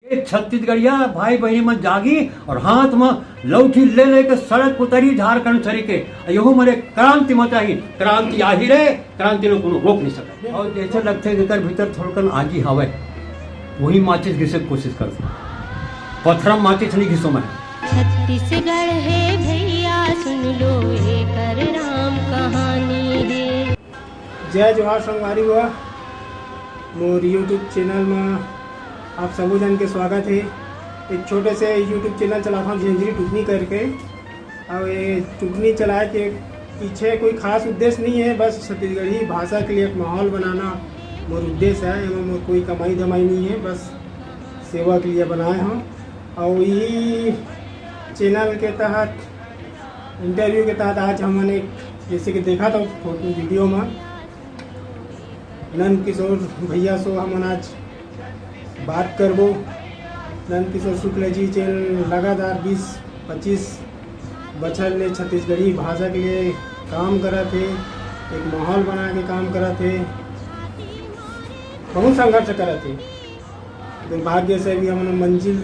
छत्तीसगढ़िया भाई बहनी में जागी और हाथ में लौठी ले लेके सड़क उतरी झारखंड छरी के यहू मरे क्रांति मचाही। क्रांति आही रे, क्रांति लोग रोक नहीं सके। और जैसे लगते जेकर भीतर थोड़कन आगी हवे वही माचिस घिसे कोशिश करते, पत्थरम माचिस नहीं घिसो मैं। छत्तीसगढ़ है भैया सुन लो एकर राम कहानी है। जय जोहार संगवारी हुआ मोर यूट्यूब चैनल में आप सबो जन के स्वागत है। एक छोटे से यूट्यूब चैनल चलाता हूँ झंझरी टुकनी करके। और ये टुकनी चलाए के पीछे कोई खास उद्देश्य नहीं है, बस छत्तीसगढ़ी भाषा के लिए एक माहौल बनाना मोर उद्देश्य है। एवं मोर कोई कमाई धमाई नहीं है, बस सेवा के लिए बनाए हूँ। और यही चैनल के तहत इंटरव्यू के तहत आज हमने जैसे कि देखा था फोटो वीडियो में नंद किशोर भैया सो हम आज बात करबो। नंद किशोर शुक्ल जी चैनल लगातार 20-25 बछर ले छत्तीसगढ़ी भाषा के लिए काम करा थे, एक माहौल बना के काम करा थे, बहुत संघर्ष करा थे। दुर्भाग्य से भी हम मंजिल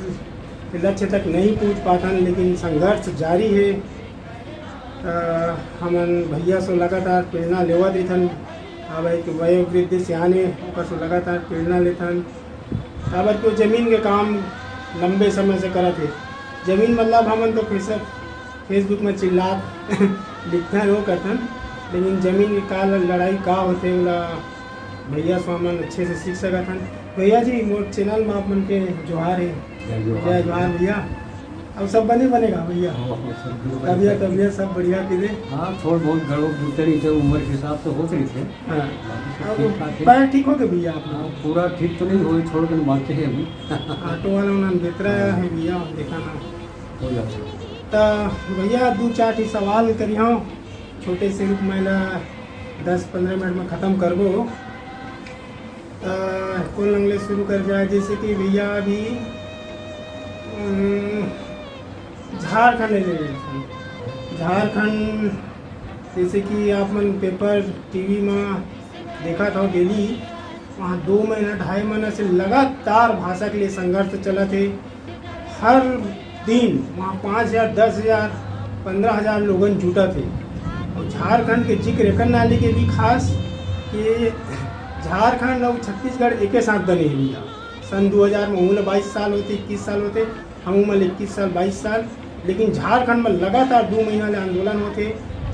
के लक्ष्य तक नहीं पहुंच पाता, लेकिन संघर्ष जारी है। हमन भैया सो लगातार प्रेरणा लेवत रहथन। अब एक वयोवृद्ध सियाने ओकर सो लगातार प्रेरणा लेथन। काबर को जमीन के काम लंबे समय से करत है। जमीन मतलब हमन तो फेसबुक में चिल्लात लिखथन वो करथन, लेकिन जमीन का लड़ाई का होते वाला भैया सो हमन अच्छे से सीख सकत हन। भैया जी मोर चैनल में आप मन के जोहार है। जय जोहार भैया। अब सब बनेगा भैया, तबियत सब बढ़िया की दे। हाँ थोड़ बहुत गड़ो दूसरी थे, उम्र के हिसाब से होते रही थे। हाँ पैर ठीक हो गए भैया अपना? पूरा ठीक तो नहीं हुई, थोड़ दिन बाकी है अभी। ऑटो वाला उन्होंने बेतरा है भैया, देखा ना हो जाता। तो भैया 2-4 सवाल करी हूँ छोटे से रूप में 10-15 मिनट में ख़त्म करबो। कौन लंगले शुरू कर जाए, जैसे कि भैया अभी झारखंड ले रहे थे। झारखंड जैसे कि आप मन पेपर टीवी में देखा था डेली, वहाँ 2 महीना 2.5 महीना से लगातार भाषा के लिए संघर्ष चला थे। हर दिन वहाँ 5,000, 10,000, 15,000 लोगन जुटा थे। और झारखंड के जिक्र करना के भी खास कि झारखंड और छत्तीसगढ़ एक साथ बने हुए। सन 2000 में उम्र 22 साल होते, 21 साल होते, हम उम्र 21 साल 22 साल। लेकिन झारखंड में लगातार 2 महीना ले आंदोलन होते।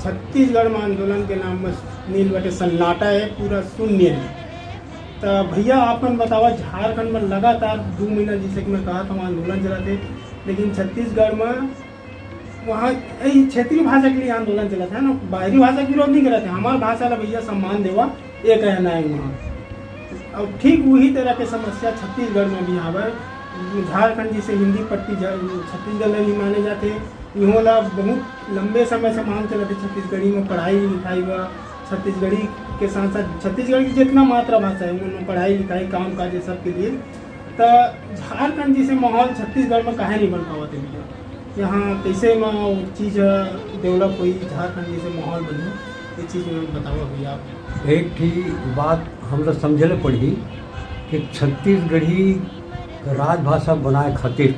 छत्तीसगढ़ में आंदोलन के नाम में नील बटे सन्नाटा है, पूरा शून्य है। तो भैया आपन बतावा, झारखंड में लगातार 2 महीना जैसे कि मैं कहा था आंदोलन चलाते, लेकिन छत्तीसगढ़ में वहाँ क्षेत्रीय भाषा के लिए आंदोलन चला था ना, बाहरी भाषा का विरोध नहीं करा थे। हमारे भाषा ला भैया सम्मान देवा ये कहना है वहाँ। और ठीक वही तरह के समस्या छत्तीसगढ़ में भी आवे। झारखंड जिसे हिंदी पट्टी छत्तीसगढ़ में भी माने जाते, इहों ला बहुत लंबे समय से मांग चलते छत्तीसगढ़ी में पढ़ाई लिखाई व छत्तीसगढ़ी के साथ साथ छत्तीसगढ़ की जितना मातृभाषा है उनमें पढ़ाई लिखाई काम काज सब के लिए। तो झारखंड जैसे माहौल छत्तीसगढ़ में काहे नहीं बन पाते भैया? यहाँ कैसे में चीज़ डेवलप हुई, झारखंड जैसे माहौल बनी, ये चीज़ में बताओ भैया आप। एक ही बात हम लोग समझे पड़ी कि छत्तीसगढ़ी राजभाषा बनाए खातिर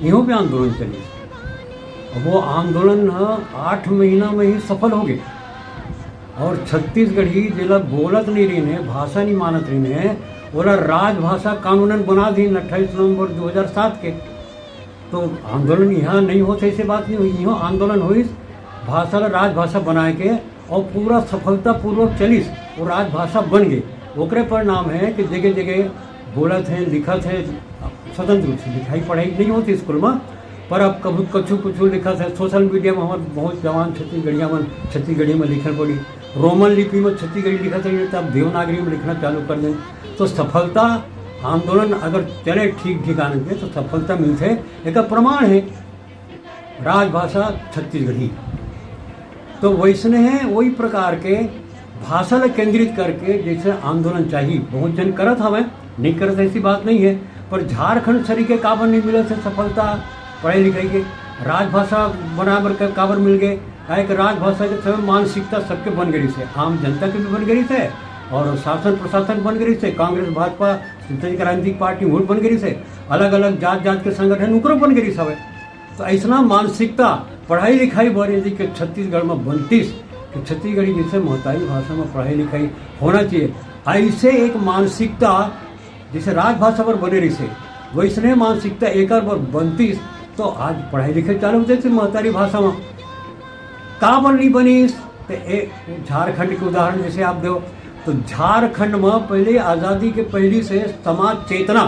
यूँ भी आंदोलन चली। अब वो आंदोलन 8 महीना में ही सफल हो गए। और छत्तीसगढ़ी जिला बोलत नहीं रही ने, भाषा नहीं मानत रही ने, बोला राजभाषा कानूनन बना दी 28 नवंबर 2007 के। तो आंदोलन यहाँ नहीं होते, ऐसी बात नहीं हुई। यहाँ आंदोलन हुई, भाषा राजभाषा बनाए के और पूरा सफलतापूर्वक चलिस, वो राजभाषा बन गई। ओकरे परिणाम है कि जगह जगह बोलत हैं, लिखत है, स्वतंत्र रूप से लिखाई पढ़ाई नहीं होती स्कूल में, पर अब कभी कुछ लिखत है। सोशल मीडिया में हमारे बहुत जवान छत्तीसगढ़ी में लिखना पड़ी, रोमन लिपि में छत्तीसगढ़ी लिखत है, तब देवनागरी में लिखना चालू कर दें। तो सफलता आंदोलन अगर चले ठीक ठिकाने पे तो सफलता मिलते, एक प्रमाण है राजभाषा छत्तीसगढ़ी। तो वैसने हैं वही प्रकार के भाषा ला केंद्रित करके जैसे आंदोलन चाहिए, बहुत जन करत हमें, नहीं करत ऐसी बात नहीं है। पर झारखंड सरी के काबर नहीं मिले थे सफलता पढ़ाई लिखाई के, राजभाषा बराबर के काबर मिल गए? काहे कि राजभाषा के समय मानसिकता सबके बन गई से, आम जनता के भी बन गई थे और शासन प्रशासन बन गई से, कांग्रेस भाजपा संयुक्त क्रांतिक पार्टी वोट बन गई से, अलग अलग जात जात के संगठन उकरो बन गई सब। तो ऐसा मानसिकता पढ़ाई लिखाई बढ़ रही कि छत्तीसगढ़ में बनतीस कि छत्तीसगढ़ी जैसे महतारी भाषा में पढ़ाई लिखाई होना चाहिए, ऐसे एक मानसिकता जैसे राजभाषा पर बने रही से वैसने मानसिकता एक बार बनतीस तो आज पढ़ाई लिखाई चालू होते थे महतारी भाषा में। का बननी बनीस तो एक झारखंड के उदाहरण जैसे आप दो, तो झारखंड में पहले आज़ादी के पहले से समाज चेतना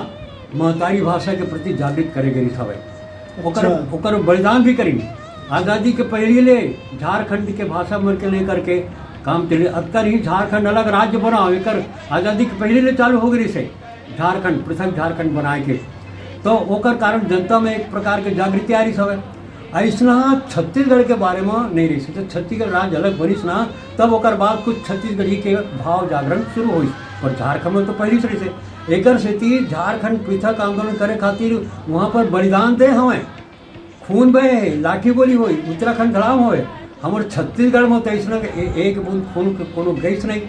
महतारी भाषा के प्रति जागृत करे गई था। ओकर बलिदान भी करी। आज़ादी के पहले ले झारखंड के भाषा मन के लेकर के काम चले। अक्कर ही झारखंड अलग राज्य बना एक आज़ादी के पहले ले चालू हो गई से झारखंड पृथक झारखंड बनाए के, तो ओकर कारण जनता में एक प्रकार के जागृति आ रही सब। ऐसा छत्तीसगढ़ के बारे में नहीं रही तो छत्तीसगढ़ राज्य अलग बनिस ना, तब ओकर बाद कुछ छत्तीसगढ़ी के भाव जागरण शुरू हुई। पर झारखंड में तो पहली से एक सेती झारखंड पृथक आंदोलन करे खातिर वहाँ पर बलिदान दे हमें, खून बहे, लाठी गोली हुई, उत्तराखंड धड़ाम हुए। हमारे छत्तीसगढ़ में तो ऐसा एक बूंद खून कोनो गैस नहीं,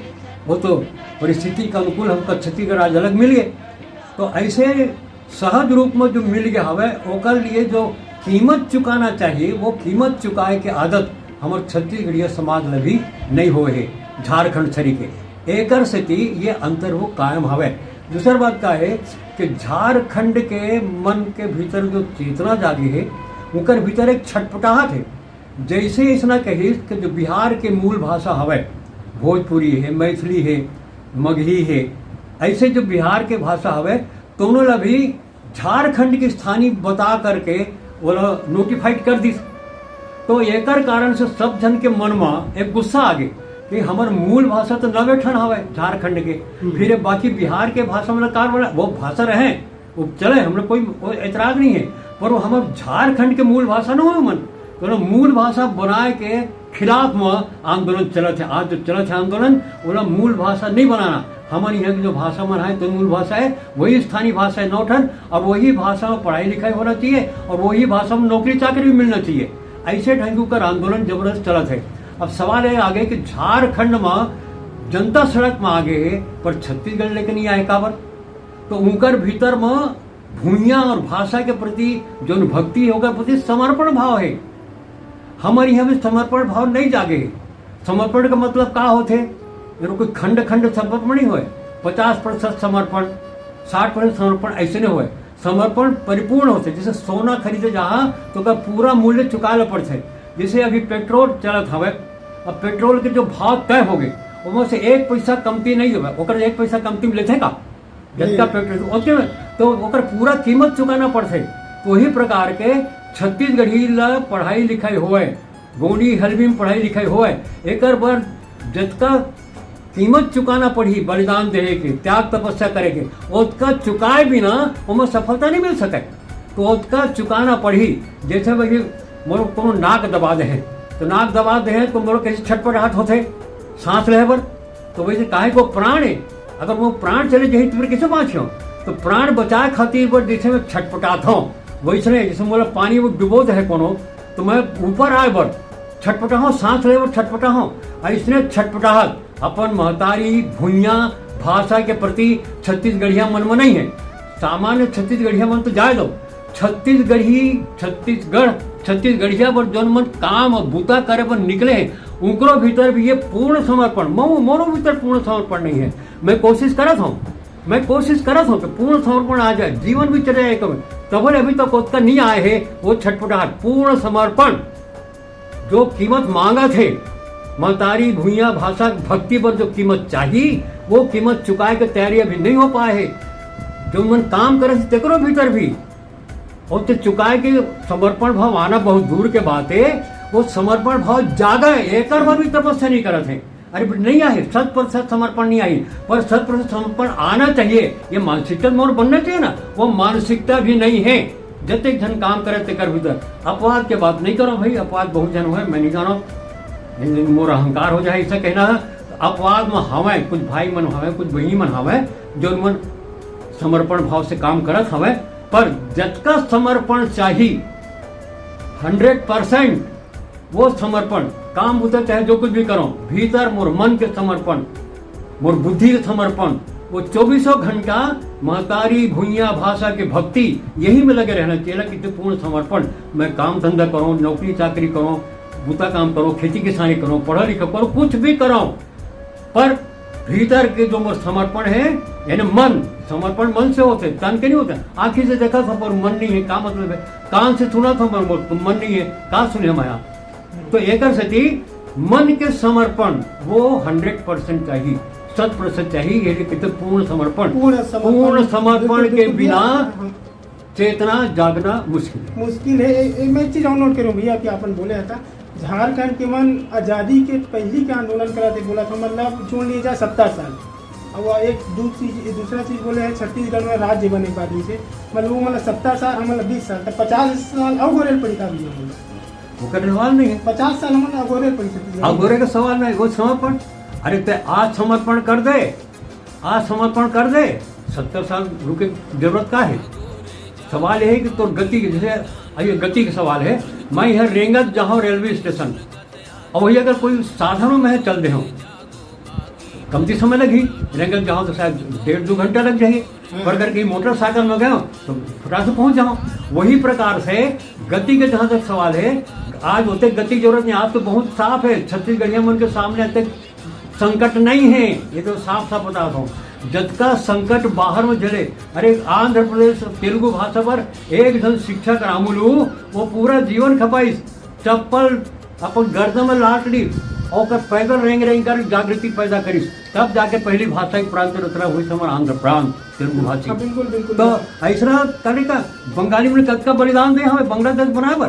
वो तो परिस्थिति के अनुकूल हमको छत्तीसगढ़ राज्य अलग मिल गए। तो ऐसे सहज रूप में जो मिल गया हवे ओकर लिए जो कीमत चुकाना चाहिए वो कीमत चुकाए के आदत हमारे छत्तीसगढ़ीय समाज में भी नहीं हुए है झारखंड छरी के। एकर से ये अंतर वो कायम हवे। दूसरी बात का है कि झारखंड के मन के भीतर जो चेतना जागी है उनकर भीतर एक छटपटाहट है। जैसे इसना कही कि जो बिहार के मूल भाषा हवे भोजपुरी है, मैथिली है, मगही है, ऐसे जो बिहार के भाषा हवे तो उन्होंने भी झारखंड के स्थानीय बता करके वो नोटिफाइड कर दी। तो एकर कारण से सब जन के मन में एक गुस्सा आ गई कि हमार मूल भाषा तो नवे ठन हवे झारखंड के, फिर बाकी बिहार के भाषा में कार वो भाषा रहे वो चले, हमने कोई एतराज नहीं है, पर वो हमारे झारखंड के मूल भाषा न हो मन, तो मूल भाषा बनाए के खिलाफ में आंदोलन चलत है। आज जो चलत है आंदोलन वो मूल भाषा नहीं बनाना, हमारे यहाँ की जो भाषा मन है तो मूल भाषा है वही स्थानीय भाषा है नौठन, और वही भाषा में पढ़ाई लिखाई होना चाहिए और वही भाषा में नौकरी चाकरी भी मिलना चाहिए। ऐसे ढंग का आंदोलन जबरदस्त चलत है। अब सवाल है आगे कि झारखंड में जनता सड़क में आगे है पर छत्तीसगढ़ लेके नहीं आए काबर, तो उनकर भीतर में भूमिया और भाषा के प्रति जो भक्ति होगा प्रति समर्पण भाव है। हमारे यहाँ में समर्पण भाव नहीं जागे। समर्पण का मतलब का होते, कोई खंड खंड समर्पण नहीं हुए, 50% समर्पण 60% समर्पण ऐसे नहीं हुए। समर्पण परिपूर्ण होते, जैसे सोना खरीदे जहाँ तो का पूरा मूल्य चुकाना पड़ते। जैसे अभी पेट्रोल चलत हवे, अब पेट्रोल के जो भाव तय हो गए उनमें से 1 पैसा कमती नहीं हुआ, ओकर 1 पैसा कमती में लेते का जितना पेट्रोल ओके तो ओकर पूरा कीमत चुकाना पड़ते। तो वही प्रकार के छत्तीसगढ़ी ला पढ़ाई लिखाई होए, गोंडी हलबी में पढ़ाई लिखाई होए, एक बार जितना कीमत चुकाना पड़ी बलिदान दे के त्याग तपस्या करे के उसका चुकाए बिना उनमें सफलता नहीं मिल सके। तो उसका चुकाना पड़ी। जैसे भाई मोर को नाक दबा दे तो नाक दबा दे तो मोर कैसे छटपटाहट होते सांस ले पर, तो वैसे काहे को प्राण है, अगर वो प्राण चले जाए तो फिर कैसे बाँचो, तो प्राण बचाए खातिर पर जैसे मैं छटपटाता हूँ वैसे जैसे बोला पानी वो डुबो है कोनो तो मैं ऊपर आए बर छटपटा हूँ, सांस ले बर छटपटा हूँ। ऐसने छटपटाहट अपन महतारी भूइया भाषा के प्रति छत्तीसगढ़िया मन में नहीं है। सामान्य छत्तीसगढ़िया मन तो जाए दो, छत्तीसगढ़िया पर जो मन काम और बूता करे पर निकले हैं उनको भीतर भी ये पूर्ण समर्पण मोरो भीतर पूर्ण समर्पण नहीं है। मैं कोशिश करत हूँ कि पूर्ण समर्पण आ जाए, जीवन भी चले जाए कभी, तब अभी तक उसका नहीं आए है वो छटपटाहट। पूर्ण समर्पण जो कीमत मांगा थे महतारी भूइया भाषा भक्ति पर जो कीमत चाहिए वो कीमत चुकाए के तैयारी अभी नहीं हो पाए है। जो मन काम करे थे तेकरो भीतर भी और तो चुकाए के समर्पण भाव आना बहुत दूर के बात है। वो समर्पण भाव जागा है, एक भी तपस्या नहीं करते हैं। अरे नहीं आए 100% समर्पण नहीं आई, पर 100% समर्पण आना चाहिए। ये मानसिकता मोर बनना चाहिए ना, वो मानसिकता भी नहीं है। जते जन काम करे ते कर भीतर अपवाद के बात नहीं करो भाई, अपवाद बहुत जन है, मैं नहीं जानो मोर अहंकार हो जाए ऐसा कहना है। अपवाद में हवे कुछ भाई मन हवे कुछ बहनी मन हवे जो मन समर्पण भाव से काम करत हवे, पर जतका समर्पण चाहिए 100% वो समर्पण काम होता चाहे जो कुछ भी करो भीतर मोर मन के समर्पण मोर बुद्धि के समर्पण, वो 24 घंटा महतारी भुइया भाषा के भक्ति यही में लगे रहना चाहिए कि पूर्ण समर्पण। मैं काम धंधा करूँ, नौकरी चाकरी करूँ, बूता काम करो, खेती किसानी करो, पढ़ा लिखा करो, कुछ भी करो, पर भीतर के जो मोर समर्पण है यानी मन, समर्पण मन से होते, तन के नहीं होते। आंखी से देखा था पर मन नहीं है, का मतलब है? कान से सुना था पर मन नहीं है, का सुने माया? तो एक सती मन के समर्पण वो 100% चाहिए, 100% चाहिए। ये कहते पूर्ण समर्पण। पूर्ण समर्पण के बिना चेतना जागना मुश्किल है। मैं एक चीज और नोट करूँ भैया कि आपन बोले था झारखंड के मन आज़ादी के पहली के आंदोलन कराते बोला था, मतलब चुन लिया जाए 70 साल। अब वो एक दूसरा चीज बोले है छत्तीसगढ़ में राज्य बने पार्टी से, मतलब वो मतलब 70 साल, मतलब 20 साल तक 50 साल अवगोरेल पड़ी का भी वो करने सवाल नहीं है। 50 साल मतलब अवगोरेल पड़ी सकती है, अवगोरे का सवाल नहीं, वो समर्पण। अरे तो आज समर्पण कर दे, आज समर्पण कर दे, 70 साल रुके जरूरत का है? सवाल है कि तो गति, जैसे ये गति का सवाल है। मैं यहाँ रेंगत जहाँ रेलवे स्टेशन, और वही अगर कोई साधनों में है चल दे हूँ, कमती समय लगी, रेंगत जहाँ तो शायद 1.5-2 घंटा लग जाए, पर अगर कहीं मोटरसाइकिल में गए तो फटाक से पहुँच जाओ। वही प्रकार से गति के जहाँ तक सवाल है, आज होते गति की जरूरत नहीं, आज तो बहुत साफ है। छत्तीसगढ़िया मन के सामने आते संकट नहीं है, ये तो साफ साफ बता रहा हूँ। जब का संकट बाहर में झेले, अरे आंध्र प्रदेश तेलुगु भाषा पर एक जन शिक्षक रामुलू वो पूरा जीवन खपाइस, चप्पल अपन गर्दन में लाट ली और पैदल रेंग रेंग कर जागृति पैदा करीस, तब जाके पहली भाषा की प्रांत रचना हुई हमारे आंध्र प्रांत तेलुगु भाषी। बिल्कुल बिल्कुल। तो ऐसा तरीका बंगाली में कद का बलिदान दे हमें बांग्लादेश बराबर,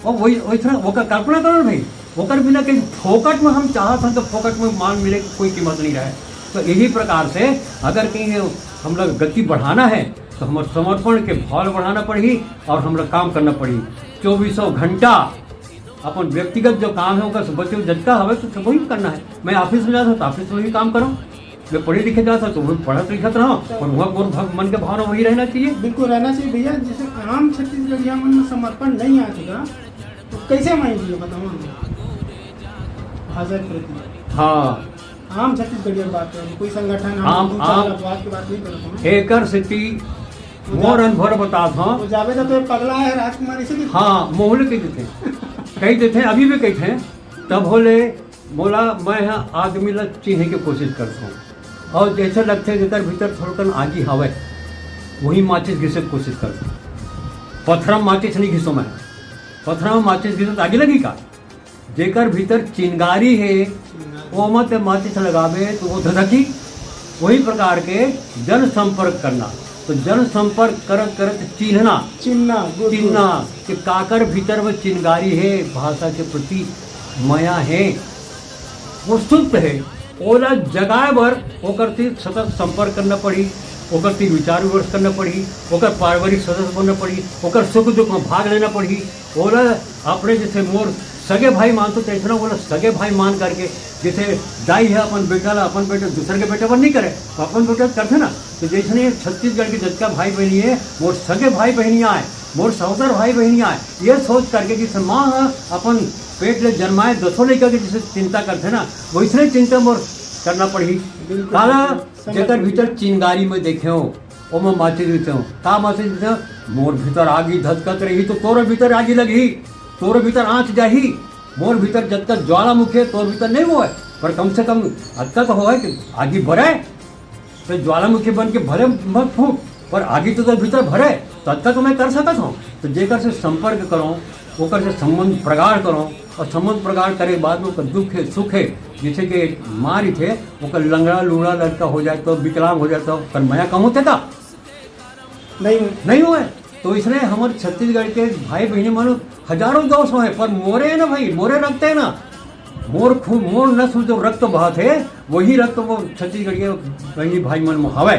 और वही वैसा वो कल्पना करो भाई, वो कर बिना कहीं फोकट में हम चाहते हैं तो फोकट में मान मिले कोई कीमत नहीं रहे। तो यही प्रकार से अगर कहीं हम लोग गति बढ़ाना है तो हमारे समर्पण के भाव बढ़ाना पड़ी और हम लोग काम करना पड़ी। 24 घंटा अपन व्यक्तिगत जो काम है उनका बच्चे जटका हवे तो वही करना है। मैं ऑफिस में जाता तो ऑफिस में ही काम करूँ, मैं पढ़े लिखे जाता तो वही पढ़त लिखत रहा, और वहाँ मन के भावना वही रहना चाहिए। बिल्कुल रहना चाहिए भैया। जैसे आम छत्तीसगढ़िया मन में समर्पण नहीं आएगा तो कैसे मानेंगे बताओ भाषा के प्रति? हाँ, आम छत्तीसगढ़िया बात करें, कोई संगठन आम बात की बात नहीं करता। एकर स्थिति मोर अनुभव बताता हूँ। जावेदा तो पगला है राजकुमार इसीलिए। हाँ, मोहल्ले कही देते कही देते अभी भी कही थे, तब बोले बोला मैं यहाँ आदमी ला चिन्ह की कोशिश करता हूँ, और जैसे लगते जेकर भीतर थोड़कन आगी हवे वही माचिस घिसे की कोशिश करता हूँ। पत्थर में माचिस नहीं घिसो मैं, पत्थर में माचिस घिसो तो आगे लगी का? जेकर भीतर चिंगारी है वो मत माचिस लगावे तो वो धधकी। वही प्रकार के जन संपर्क करना, तो जन संपर्क करत करत चिन्हना कि काकर भीतर में चिंगारी है, भाषा के प्रति माया है, वो शुद्ध है, ओला जगाए भर ओकर से सतत संपर्क करना पड़ी, ओकर से विचार विमर्श करना पड़ी, ओकर पारिवारिक सदस्य बनना पड़ी, ओकर सुख दुख में भाग लेना पड़ी। ओला अपने जैसे मोर सगे भाई मानते तो ऐसा बोला सगे भाई मान करके, जैसे दाई है अपन बेटा ला अपन बेटा दूसरे के बेटे पर नहीं करे तो अपन बेटा करते ना, तो जैसे छत्तीसगढ़ के जतका भाई बहनी है मोर सगे भाई बहनियाँ आए, मोर सहोदर भाई बहनियाँ आए, ये सोच करके कि माँ अपन पेट ले जन्माए 10 लेकर के जैसे चिंता करते ना, वैसे चिंता मोर करना पड़ी। काला जेकर भीतर चिंगारी में देखे हो ओ मैं माचिस देते हूँ, का माचिस देते हो? मोर भीतर आगी धधकत रही तो तोर भीतर आगी लगी, तोर भीतर आँच जाही। मोर भीतर जब तक ज्वालामुखी है तोर भीतर नहीं हुआ है, पर कम से कम हद हो है कि आगी भरे, तो ज्वालामुखी बन के भरे मत फूट, पर आगी तो भीतर भरे तो हद तक मैं कर सकता हूँ। तो जेकर से संपर्क करो, ओकर से संबंध प्रगाढ़ करो, और संबंध प्रगाढ़ करे बाद में ओकर दुख है सुख है, जैसे कि मारी थे ओकर लंगड़ा लूड़ा लड़का हो जाए तो विकलांग हो जाता, पर माया कम होते का नहीं हुए। तो इसलिए हमारे छत्तीसगढ़ के भाई बहनी मानो हजारों दोष हुए, पर मोरे है ना भाई, मोरे रक्त है ना, मोर खून मोर नस्ल जो रक्त बहत है वही रक्त वो छत्तीसगढ़ के बहनी भाई मन में हवे,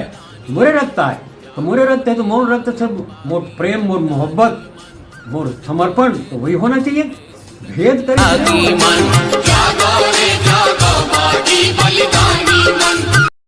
मोरे रक्त है। तो मोरे रक्त है तो मोर रक्त से मोर प्रेम मोर मोहब्बत मोर समर्पण तो वही होना चाहिए। भेद करें